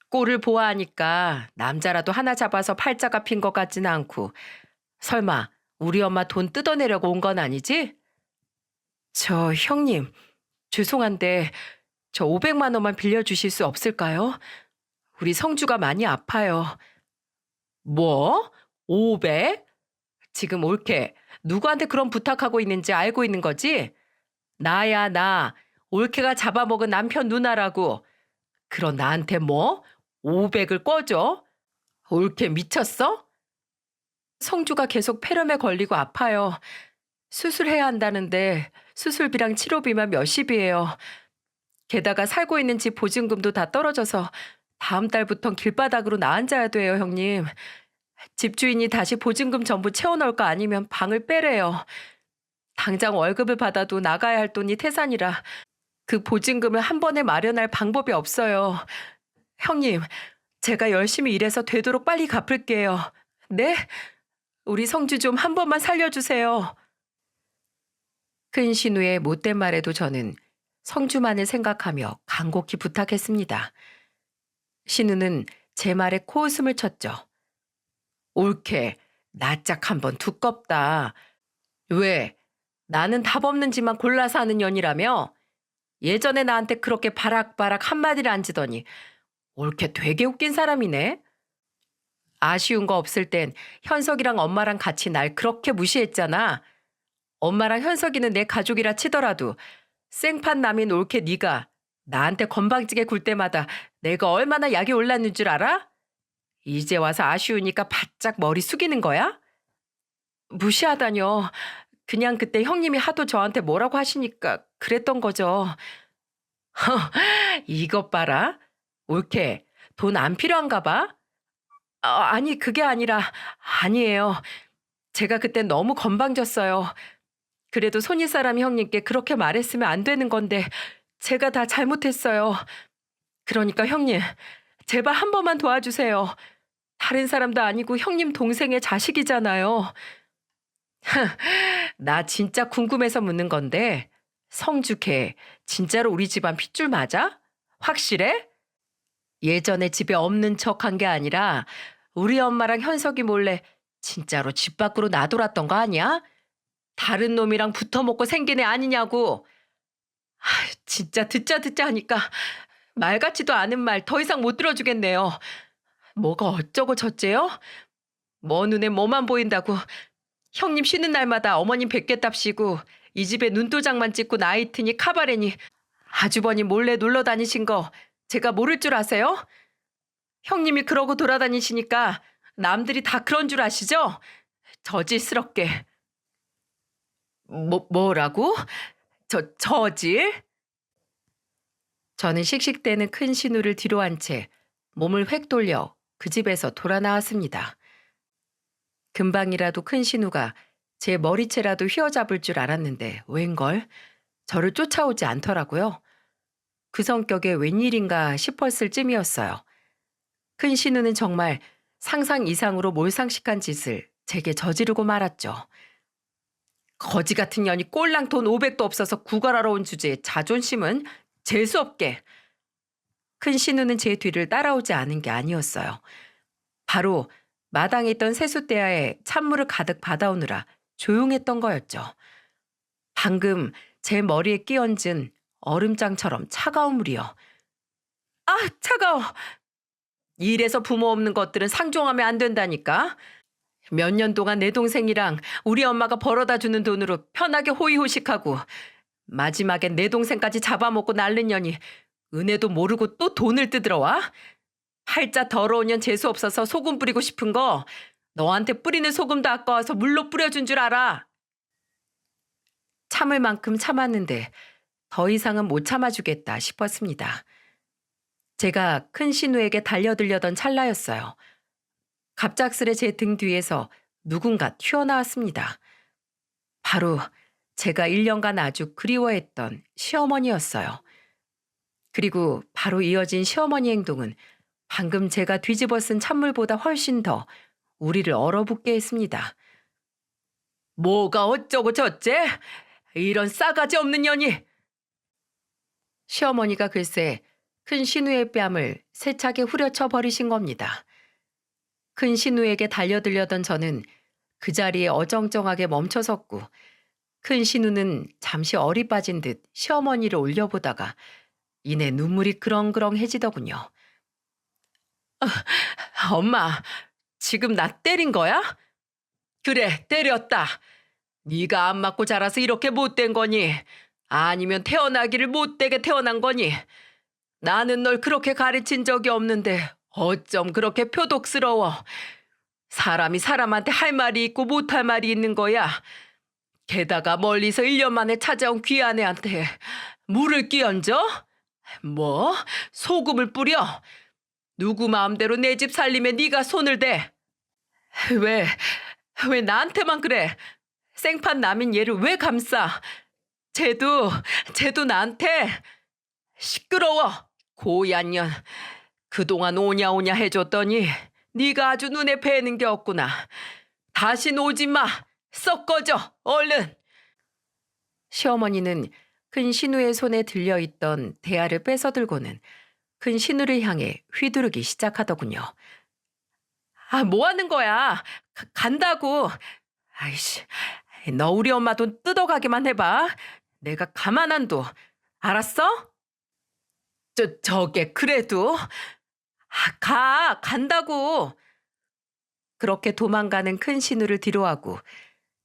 [SPEAKER 1] 꼴을 보아하니까 남자라도 하나 잡아서 팔자가 핀 것 같지는 않고 설마 우리 엄마 돈 뜯어내려고 온 건 아니지? 저 형님, 죄송한데 저 500만 원만 빌려주실 수 없을까요? 우리 성주가 많이 아파요. 뭐? 500? 지금 올케 누구한테 그런 부탁하고 있는지 알고 있는 거지? 나야 나. 올케가 잡아먹은 남편 누나라고. 그런 나한테 뭐? 500을 꿔줘? 올케 미쳤어? 성주가 계속 폐렴에 걸리고 아파요. 수술해야 한다는데 수술비랑 치료비만 몇십이에요. 게다가 살고 있는 집 보증금도 다 떨어져서 다음 달부턴 길바닥으로 나앉아야 돼요, 형님. 집주인이 다시 보증금 전부 채워넣을 거 아니면 방을 빼래요. 당장 월급을 받아도 나가야 할 돈이 태산이라 그 보증금을 한 번에 마련할 방법이 없어요. 형님, 제가 열심히 일해서 되도록 빨리 갚을게요. 네? 우리 성주 좀 한 번만 살려주세요. 큰 신우의 못된 말에도 저는 성주만을 생각하며 간곡히 부탁했습니다. 신우는 제 말에 코웃음을 쳤죠. 옳게, 낯짝 한번 두껍다. 왜? 나는 답 없는 짓만 골라서 하는 년이라며? 예전에 나한테 그렇게 바락바락 한마디를 안 지더니 옳게 되게 웃긴 사람이네. 아쉬운 거 없을 땐 현석이랑 엄마랑 같이 날 그렇게 무시했잖아. 엄마랑 현석이는 내 가족이라 치더라도 생판 남인 옳게 네가 나한테 건방지게 굴 때마다 내가 얼마나 약이 올랐는 줄 알아? 이제 와서 아쉬우니까 바짝 머리 숙이는 거야? 무시하다뇨. 그냥 그때 형님이 하도 저한테 뭐라고 하시니까 그랬던 거죠. 이것 봐라. 옳게 돈 안 필요한가 봐? 아니 그게 아니라 아니에요. 제가 그때 너무 건방졌어요. 그래도 손윗사람 형님께 그렇게 말했으면 안 되는 건데 제가 다 잘못했어요. 그러니까 형님 제발 한 번만 도와주세요. 다른 사람도 아니고 형님 동생의 자식이잖아요. 나 진짜 궁금해서 묻는 건데 성주 걔 진짜로 우리 집안 핏줄 맞아? 확실해? 예전에 집에 없는 척한 게 아니라 우리 엄마랑 현석이 몰래 진짜로 집 밖으로 나돌았던 거 아니야? 다른 놈이랑 붙어먹고 생긴 애 아니냐고. 아, 진짜 듣자 하니까 말 같지도 않은 말 더 이상 못 들어주겠네요. 뭐가 어쩌고 저쩌요? 뭐 눈에 뭐만 보인다고 형님 쉬는 날마다 어머님 뵙겠답시고 이 집에 눈도장만 찍고 나이트니 카바레니 아주버니 몰래 놀러 다니신 거 제가 모를 줄 아세요? 형님이 그러고 돌아다니시니까 남들이 다 그런 줄 아시죠? 저질스럽게. 뭐라고? 저질? 저는 씩씩대는 큰 신우를 뒤로 한 채 몸을 획 돌려 그 집에서 돌아 나왔습니다. 금방이라도 큰 신우가 제 머리채라도 휘어잡을 줄 알았는데 웬걸? 저를 쫓아오지 않더라고요. 그 성격에 웬일인가 싶었을 쯤이었어요. 큰 신우는 정말 상상 이상으로 몰상식한 짓을 제게 저지르고 말았죠. 거지 같은 년이 꼴랑 돈 500도 없어서 구걸하러 온 주제에 자존심은 재수없게. 큰 신우는 제 뒤를 따라오지 않은 게 아니었어요. 바로 마당에 있던 세숫대야에 찬물을 가득 받아오느라 조용했던 거였죠. 방금 제 머리에 끼얹은 얼음장처럼 차가운 물이요. 아, 차가워. 이래서 부모 없는 것들은 상종하면 안 된다니까. 몇 년 동안 내 동생이랑 우리 엄마가 벌어다 주는 돈으로 편하게 호의호식하고 마지막엔 내 동생까지 잡아먹고 날른 년이 은혜도 모르고 또 돈을 뜯으러 와? 팔자 더러운 년 재수 없어서 소금 뿌리고 싶은 거 너한테 뿌리는 소금도 아까워서 물로 뿌려준 줄 알아. 참을 만큼 참았는데 더 이상은 못 참아주겠다 싶었습니다. 제가 큰 신우에게 달려들려던 찰나였어요. 갑작스레 제 등 뒤에서 누군가 튀어나왔습니다. 바로 제가 1년간 아주 그리워했던 시어머니였어요. 그리고 바로 이어진 시어머니 행동은 방금 제가 뒤집어 쓴 찬물보다 훨씬 더 우리를 얼어붙게 했습니다. 뭐가 어쩌고 저째? 이런 싸가지 없는 년이! 시어머니가 글쎄 큰 신우의 뺨을 세차게 후려쳐 버리신 겁니다. 큰 신우에게 달려들려던 저는 그 자리에 어정쩡하게 멈춰섰고 큰 신우는 잠시 어리 빠진 듯 시어머니를 올려보다가 이내 눈물이 그렁그렁해지더군요. 엄마, 지금 나 때린 거야? 그래, 때렸다. 네가 안 맞고 자라서 이렇게 못된 거니? 아니면 태어나기를 못되게 태어난 거니? 나는 널 그렇게 가르친 적이 없는데 어쩜 그렇게 표독스러워. 사람이 사람한테 할 말이 있고 못할 말이 있는 거야. 게다가 멀리서 1년 만에 찾아온 귀한 애한테 물을 끼얹어? 뭐? 소금을 뿌려? 누구 마음대로 내 집 살림에 네가 손을 대? 왜, 왜 나한테만 그래? 생판 남인 얘를 왜 감싸? 쟤도 나한테 시끄러워. 고얀 년. 그동안 오냐오냐 해줬더니 네가 아주 눈에 뵈는 게 없구나. 다신 오지 마. 썩 꺼져. 얼른. 시어머니는 큰 신우의 손에 들려있던 대야를 뺏어들고는 큰 신우를 향해 휘두르기 시작하더군요. 아, 뭐 하는 거야? 간다고. 아이씨, 너 우리 엄마 돈 뜯어가기만 해봐. 내가 가만 안 둬. 알았어? 저게 그래도. 간다고. 그렇게 도망가는 큰 신우를 뒤로하고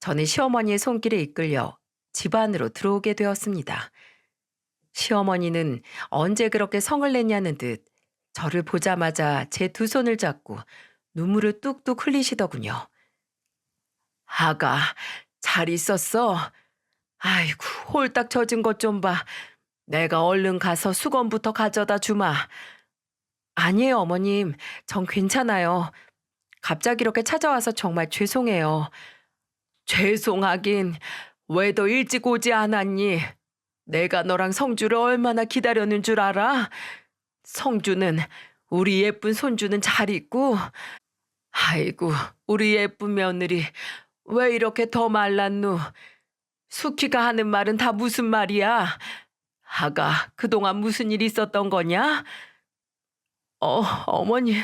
[SPEAKER 1] 저는 시어머니의 손길에 이끌려 집 안으로 들어오게 되었습니다. 시어머니는 언제 그렇게 성을 냈냐는 듯 저를 보자마자 제 두 손을 잡고 눈물을 뚝뚝 흘리시더군요. 아가, 잘 있었어? 아이고, 홀딱 젖은 것 좀 봐. 내가 얼른 가서 수건부터 가져다 주마. 아니에요, 어머님. 전 괜찮아요. 갑자기 이렇게 찾아와서 정말 죄송해요. 죄송하긴 왜 더 일찍 오지 않았니? 내가 너랑 성주를 얼마나 기다렸는 줄 알아? 성주는 우리 예쁜 손주는 잘 있고 아이고 우리 예쁜 며느리 왜 이렇게 더 말랐누? 수키가 하는 말은 다 무슨 말이야? 아가 그동안 무슨 일 있었던 거냐? 어머니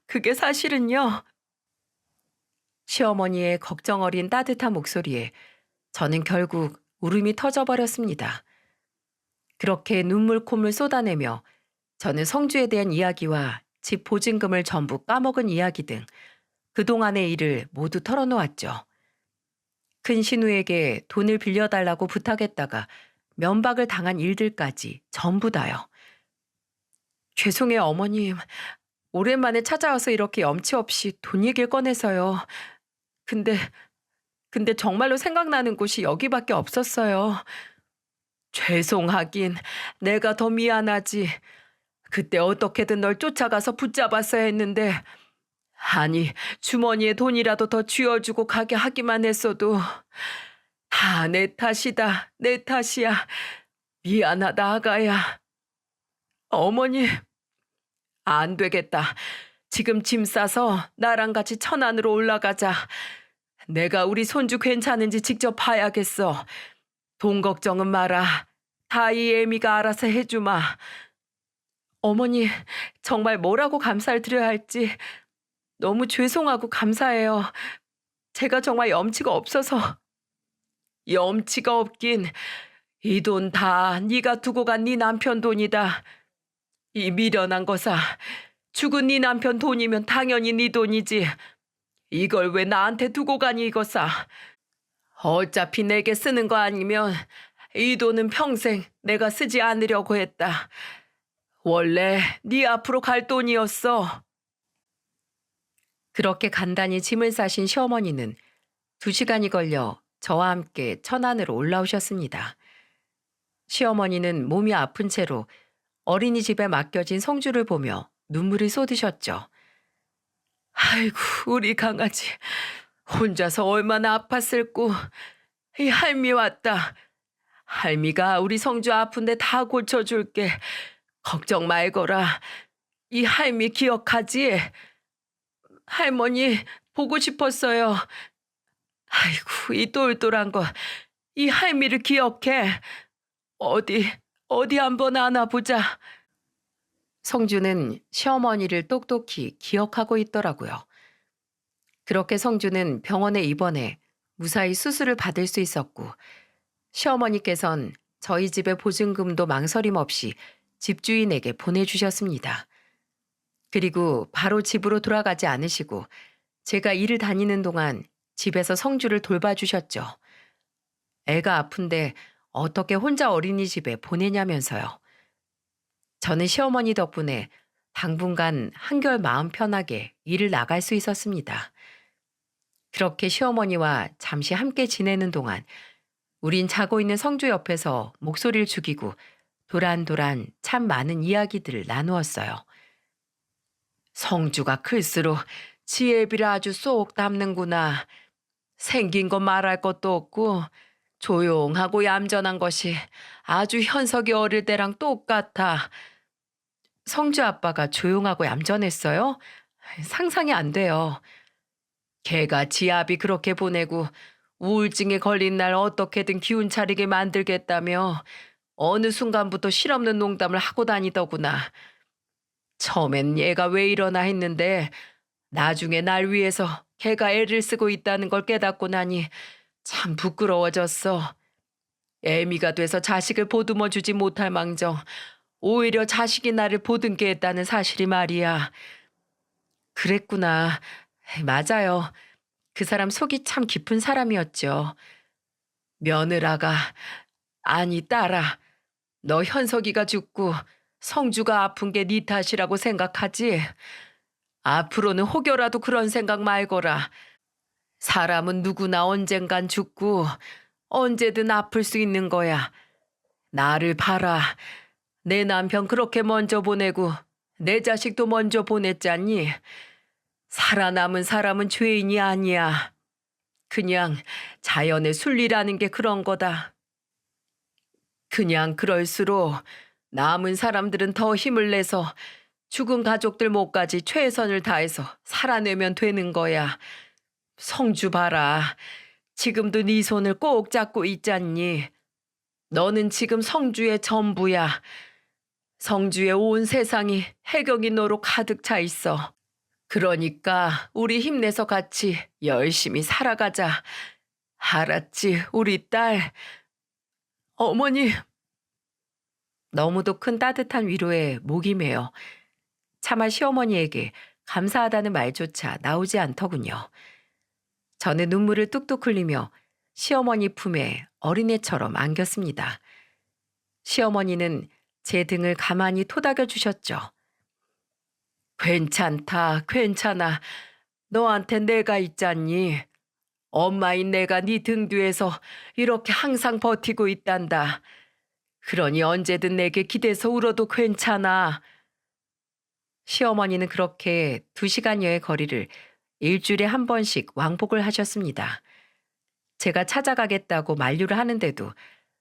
[SPEAKER 1] 그게 사실은요. 시어머니의 걱정 어린 따뜻한 목소리에 저는 결국 울음이 터져버렸습니다. 그렇게 눈물 콧물 쏟아내며 저는 성주에 대한 이야기와 집 보증금을 전부 까먹은 이야기 등 그동안의 일을 모두 털어놓았죠. 큰 신우에게 돈을 빌려달라고 부탁했다가 면박을 당한 일들까지 전부 다요. 죄송해요, 어머님. 오랜만에 찾아와서 이렇게 염치 없이 돈 얘기를 꺼내서요. 근데 정말로 생각나는 곳이 여기밖에 없었어요. 죄송하긴 내가 더 미안하지. 그때 어떻게든 널 쫓아가서 붙잡았어야 했는데 아니 주머니에 돈이라도 더 쥐어주고 가게 하기만 했어도 다 내 탓이다. 내 탓이야. 미안하다 아가야. 어머니 안 되겠다. 지금 짐 싸서 나랑 같이 천안으로 올라가자. 내가 우리 손주 괜찮은지 직접 봐야겠어. 돈 걱정은 마라. 다 이 애미가 알아서 해주마. 어머니 정말 뭐라고 감사를 드려야 할지 너무 죄송하고 감사해요. 제가 정말 염치가 없어서. 염치가 없긴 이 돈 다 네가 두고 간 네 남편 돈이다. 이 미련한 거사. 죽은 네 남편 돈이면 당연히 네 돈이지. 이걸 왜 나한테 두고 가니 이거사. 어차피 내게 쓰는 거 아니면 이 돈은 평생 내가 쓰지 않으려고 했다. 원래 네 앞으로 갈 돈이었어. 그렇게 간단히 짐을 싸신 시어머니는 2시간이 걸려 저와 함께 천안으로 올라오셨습니다. 시어머니는 몸이 아픈 채로 어린이집에 맡겨진 성주를 보며 눈물을 쏟으셨죠. 아이고 우리 강아지 혼자서 얼마나 아팠을꼬. 이 할미 왔다. 할미가 우리 성주 아픈데 다 고쳐줄게. 걱정 말거라. 이 할미 기억하지? 할머니 보고 싶었어요. 아이고, 이 똘똘한 거, 이 할미를 기억해. 어디, 어디 한번 안아보자. 성주는 시어머니를 똑똑히 기억하고 있더라고요. 그렇게 성주는 병원에 입원해 무사히 수술을 받을 수 있었고, 시어머니께선 저희 집의 보증금도 망설임 없이 집주인에게 보내주셨습니다. 그리고 바로 집으로 돌아가지 않으시고 제가 일을 다니는 동안 집에서 성주를 돌봐주셨죠. 애가 아픈데 어떻게 혼자 어린이집에 보내냐면서요. 저는 시어머니 덕분에 당분간 한결 마음 편하게 일을 나갈 수 있었습니다. 그렇게 시어머니와 잠시 함께 지내는 동안 우린 자고 있는 성주 옆에서 목소리를 죽이고 도란도란 참 많은 이야기들을 나누었어요. 성주가 클수록 지혜비를 아주 쏙 담는구나. 생긴 거 말할 것도 없고 조용하고 얌전한 것이 아주 현석이 어릴 때랑 똑같아. 성주 아빠가 조용하고 얌전했어요? 상상이 안 돼요. 걔가 지압이 그렇게 보내고 우울증에 걸린 날 어떻게든 기운 차리게 만들겠다며 어느 순간부터 실없는 농담을 하고 다니더구나. 처음엔 얘가 왜 이러나 했는데 나중에 날 위해서 걔가 애를 쓰고 있다는 걸 깨닫고 나니 참 부끄러워졌어. 애미가 돼서 자식을 보듬어 주지 못할 망정 오히려 자식이 나를 보듬게 했다는 사실이 말이야. 그랬구나. 맞아요. 그 사람 속이 참 깊은 사람이었죠. 며느라가, 아니 딸아, 너 현석이가 죽고 성주가 아픈 게 네 탓이라고 생각하지? 앞으로는 혹여라도 그런 생각 말거라. 사람은 누구나 언젠간 죽고 언제든 아플 수 있는 거야. 나를 봐라. 내 남편 그렇게 먼저 보내고 내 자식도 먼저 보냈잖니. 살아남은 사람은 죄인이 아니야. 그냥 자연의 순리라는 게 그런 거다. 그냥 그럴수록 남은 사람들은 더 힘을 내서 죽은 가족들 몫까지 최선을 다해서 살아내면 되는 거야. 성주 봐라. 지금도 네 손을 꼭 잡고 있잖니. 너는 지금 성주의 전부야. 성주의 온 세상이 해경이 너로 가득 차 있어. 그러니까 우리 힘내서 같이 열심히 살아가자. 알았지, 우리 딸. 어머니. 너무도 큰 따뜻한 위로에 목이 메어 차마 시어머니에게 감사하다는 말조차 나오지 않더군요. 저는 눈물을 뚝뚝 흘리며 시어머니 품에 어린애처럼 안겼습니다. 시어머니는 제 등을 가만히 토닥여 주셨죠. 괜찮다, 괜찮아. 너한테 내가 있잖니. 엄마인 내가 네 등 뒤에서 이렇게 항상 버티고 있단다. 그러니 언제든 내게 기대서 울어도 괜찮아. 시어머니는 그렇게 2시간여의 거리를 일주일에 한 번씩 왕복을 하셨습니다. 제가 찾아가겠다고 만류를 하는데도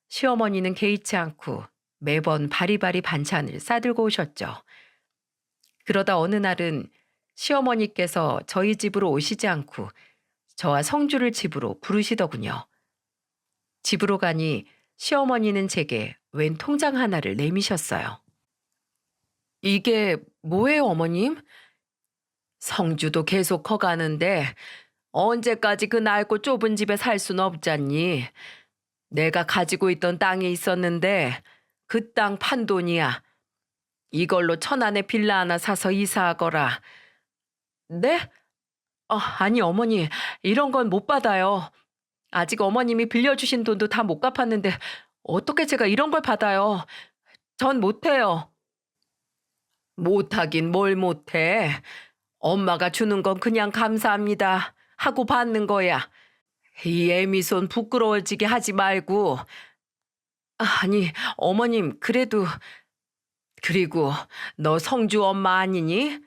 [SPEAKER 1] 시어머니는 개의치 않고 매번 바리바리 반찬을 싸들고 오셨죠. 그러다 어느 날은 시어머니께서 저희 집으로 오시지 않고 저와 성주를 집으로 부르시더군요. 집으로 가니 시어머니는 제게 웬 통장 하나를 내미셨어요. 이게 뭐예요, 어머님? 성주도 계속 커가는데 언제까지 그 낡고 좁은 집에 살 순 없잖니. 내가 가지고 있던 땅이 있었는데 그 땅 판돈이야. 이걸로 천안에 빌라 하나 사서 이사하거라. 네? 아니 어머니, 이런 건 못 받아요. 아직 어머님이 빌려주신 돈도 다 못 갚았는데 어떻게 제가 이런 걸 받아요? 전 못해요. 못하긴 뭘 못해. 엄마가 주는 건 그냥 감사합니다 하고 받는 거야. 이 애미손 부끄러워지게 하지 말고. 아니 어머님, 그리고 너 성주 엄마 아니니?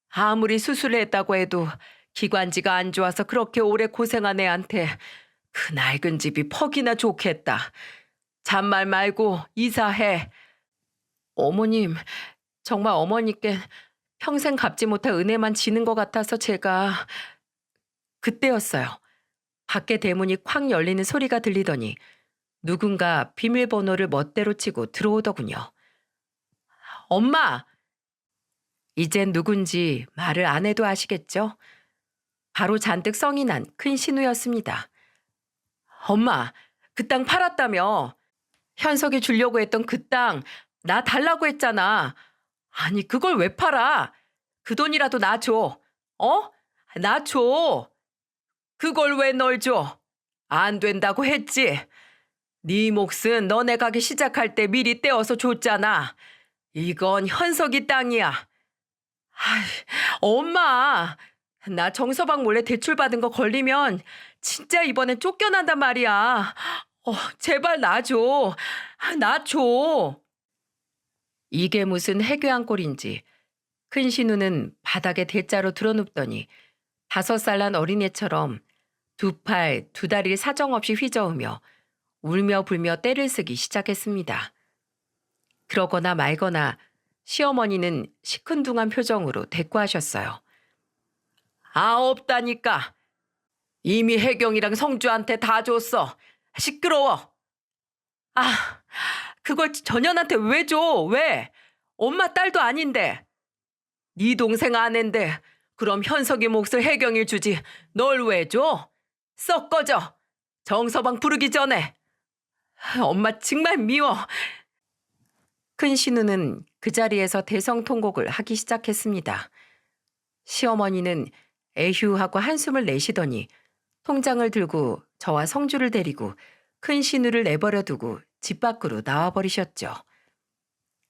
[SPEAKER 1] 아무리 수술했다고 해도 기관지가 안 좋아서 그렇게 오래 고생한 애한테 그 낡은 집이 퍽이나 좋겠다. 잔말 말고 이사해. 어머님, 정말 어머니께 평생 갚지 못할 은혜만 지는 것 같아서 제가. 그때였어요. 밖에 대문이 쾅 열리는 소리가 들리더니 누군가 비밀번호를 멋대로 치고 들어오더군요. 엄마! 이젠 누군지 말을 안 해도 아시겠죠? 바로 잔뜩 성이 난 큰 신우였습니다. 엄마, 그 땅 팔았다며. 현석이 주려고 했던 그 땅, 나 달라고 했잖아. 아니, 그걸 왜 팔아? 그 돈이라도 나 줘. 어? 나 줘. 그걸 왜 널 줘? 안 된다고 했지. 네 몫은 너네 가게 시작할 때 미리 떼어서 줬잖아. 이건 현석이 땅이야. 아이, 엄마, 나 정서방 몰래 대출 받은 거 걸리면 진짜 이번엔 쫓겨난단 말이야. 제발 나 줘. 나 줘. 이게 무슨 해괴한 꼴인지 큰 신우는 바닥에 대자로 드러눕더니 5살 난 어린애처럼 두 팔, 두 다리를 사정없이 휘저으며 울며 불며 떼를 쓰기 시작했습니다. 그러거나 말거나 시어머니는 시큰둥한 표정으로 대꾸하셨어요. 없다니까. 이미 혜경이랑 성주한테 다 줬어. 시끄러워. 아, 그걸 전현한테 왜 줘? 왜? 엄마 딸도 아닌데. 네 동생 아낸데 그럼 현석이 몫을 혜경일 주지. 널 왜 줘? 썩 꺼져. 정서방 부르기 전에. 엄마 정말 미워. 큰 신우는 그 자리에서 대성통곡을 하기 시작했습니다. 시어머니는 에휴하고 한숨을 내쉬더니 통장을 들고 저와 성주를 데리고 큰 신우를 내버려 두고 집 밖으로 나와버리셨죠.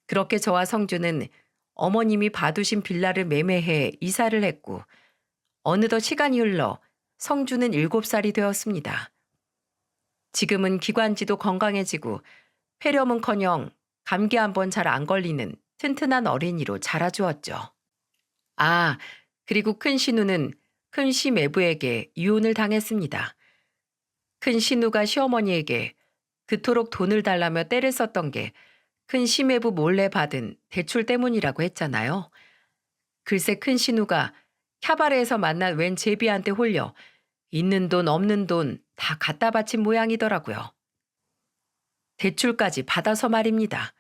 [SPEAKER 1] 그렇게 저와 성주는 어머님이 봐두신 빌라를 매매해 이사를 했고 어느덧 시간이 흘러 성주는 7살이 되었습니다. 지금은 기관지도 건강해지고 폐렴은커녕 감기 한 번 잘 안 걸리는 튼튼한 어린이로 자라주었죠. 그리고 큰 신우는 큰 시매부에게 이혼을 당했습니다. 큰 신우가 시어머니에게 그토록 돈을 달라며 떼를 썼던 게 큰 시매부 몰래 받은 대출 때문이라고 했잖아요. 글쎄 큰 신우가 캬바레에서 만난 웬 제비한테 홀려 있는 돈 없는 돈 다 갖다 바친 모양이더라고요. 대출까지 받아서 말입니다.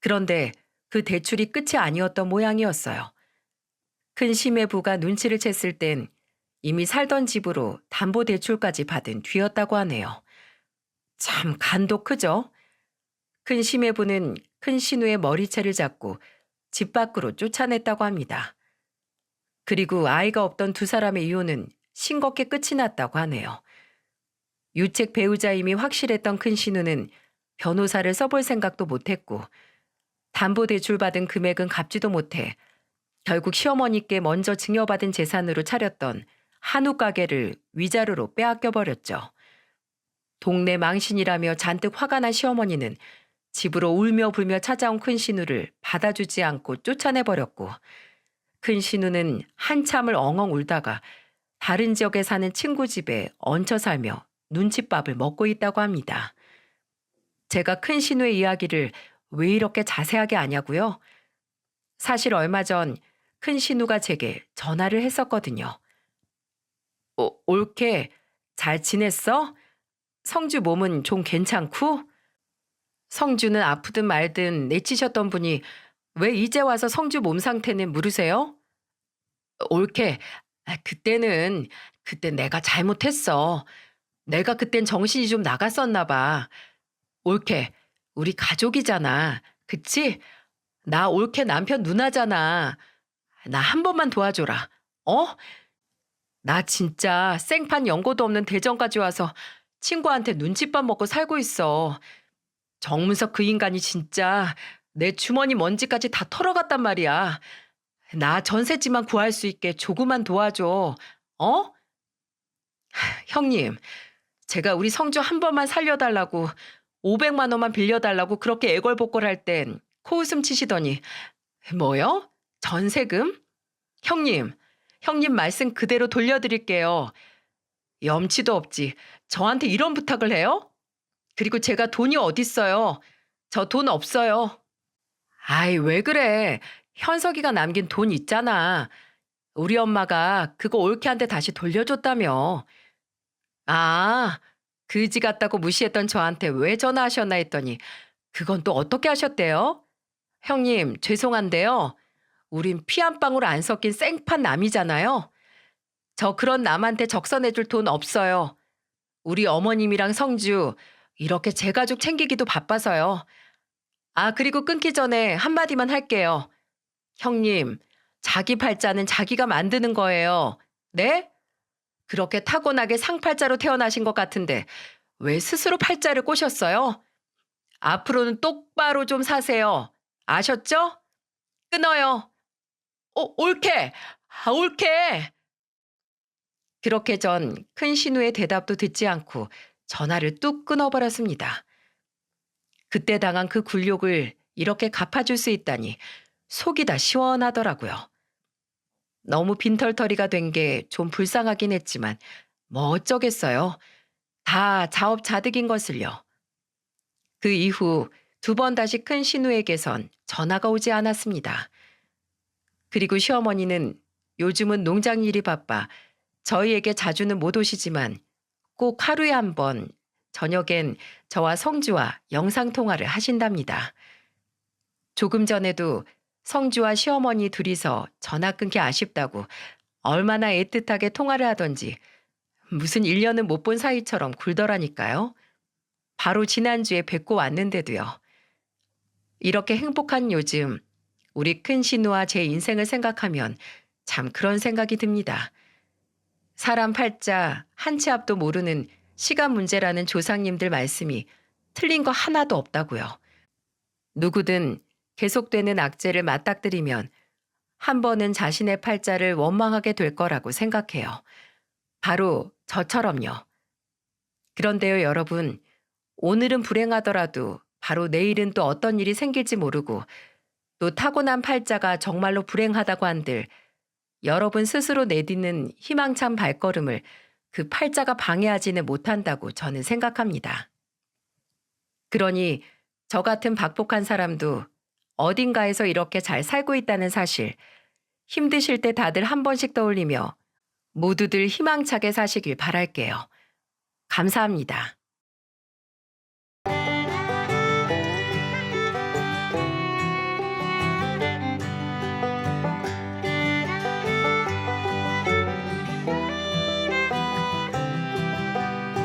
[SPEAKER 1] 그런데 그 대출이 끝이 아니었던 모양이었어요. 큰 시매부가 눈치를 챘을 땐 이미 살던 집으로 담보대출까지 받은 뒤였다고 하네요. 참 간도 크죠? 큰 시매부는 큰 신우의 머리채를 잡고 집 밖으로 쫓아냈다고 합니다. 그리고 아이가 없던 두 사람의 이혼은 싱겁게 끝이 났다고 하네요. 유책 배우자임이 확실했던 큰 신우는 변호사를 써볼 생각도 못했고 담보대출 받은 금액은 갚지도 못해 결국 시어머니께 먼저 증여받은 재산으로 차렸던 한우 가게를 위자료로 빼앗겨버렸죠. 동네 망신이라며 잔뜩 화가 난 시어머니는 집으로 울며 불며 찾아온 큰 신우를 받아주지 않고 쫓아내버렸고 큰 신우는 한참을 엉엉 울다가 다른 지역에 사는 친구 집에 얹혀 살며 눈칫밥을 먹고 있다고 합니다. 제가 큰 신우의 이야기를 왜 이렇게 자세하게 아냐고요? 사실 얼마 전 큰 신우가 제게 전화를 했었거든요. 올케, 잘 지냈어? 성주 몸은 좀 괜찮고? 성주는 아프든 말든 내치셨던 분이 왜 이제 와서 성주 몸 상태는 물으세요? 올케, 그때 내가 잘못했어. 내가 그땐 정신이 좀 나갔었나 봐. 올케, 우리 가족이잖아. 그치? 나 올케 남편 누나잖아. 나 한 번만 도와줘라. 나 진짜 생판 연고도 없는 대전까지 와서 친구한테 눈칫밥 먹고 살고 있어. 정문석 그 인간이 진짜 내 주머니 먼지까지 다 털어갔단 말이야. 나 전셋집만 구할 수 있게 조금만 도와줘. 형님, 제가 우리 성주 한 번만 살려달라고 500만 원만 빌려달라고 그렇게 애걸복걸할 땐 코웃음 치시더니 뭐요? 전세금? 형님 말씀 그대로 돌려드릴게요. 염치도 없지. 저한테 이런 부탁을 해요? 그리고 제가 돈이 어딨어요. 저 돈 없어요. 아이, 왜 그래. 현석이가 남긴 돈 있잖아. 우리 엄마가 그거 올케한테 다시 돌려줬다며. 아, 그지 같다고 무시했던 저한테 왜 전화하셨나 했더니 그건 또 어떻게 하셨대요? 형님, 죄송한데요. 우린 피 한 방울 안 섞인 생판 남이잖아요. 저 그런 남한테 적선해줄 돈 없어요. 우리 어머님이랑 성주, 이렇게 제 가족 챙기기도 바빠서요. 아, 그리고 끊기 전에 한마디만 할게요. 형님, 자기 팔자는 자기가 만드는 거예요. 네? 그렇게 타고나게 상팔자로 태어나신 것 같은데 왜 스스로 팔자를 꼬셨어요? 앞으로는 똑바로 좀 사세요. 아셨죠? 끊어요. 옳게! 아, 옳게! 그렇게 전 큰 신우의 대답도 듣지 않고 전화를 뚝 끊어버렸습니다. 그때 당한 그 굴욕을 이렇게 갚아줄 수 있다니 속이 다 시원하더라고요. 너무 빈털터리가 된 게 좀 불쌍하긴 했지만 뭐 어쩌겠어요. 다 자업자득인 것을요. 그 이후 두 번 다시 큰 신우에게선 전화가 오지 않았습니다. 그리고 시어머니는 요즘은 농장 일이 바빠 저희에게 자주는 못 오시지만 꼭 하루에 한 번 저녁엔 저와 성주와 영상통화를 하신답니다. 조금 전에도 성주와 시어머니 둘이서 전화 끊기 아쉽다고 얼마나 애틋하게 통화를 하던지 무슨 1년은 못 본 사이처럼 굴더라니까요. 바로 지난주에 뵙고 왔는데도요. 이렇게 행복한 요즘 우리 큰 신우와 제 인생을 생각하면 참 그런 생각이 듭니다. 사람 팔자 한 치 앞도 모르는 시간 문제라는 조상님들 말씀이 틀린 거 하나도 없다고요. 누구든 계속되는 악재를 맞닥뜨리면 한 번은 자신의 팔자를 원망하게 될 거라고 생각해요. 바로 저처럼요. 그런데요, 여러분, 오늘은 불행하더라도 바로 내일은 또 어떤 일이 생길지 모르고 또 타고난 팔자가 정말로 불행하다고 한들 여러분 스스로 내딛는 희망찬 발걸음을 그 팔자가 방해하지는 못한다고 저는 생각합니다. 그러니 저 같은 박복한 사람도 어딘가에서 이렇게 잘 살고 있다는 사실, 힘드실 때 다들 한 번씩 떠올리며 모두들 희망차게 사시길 바랄게요. 감사합니다.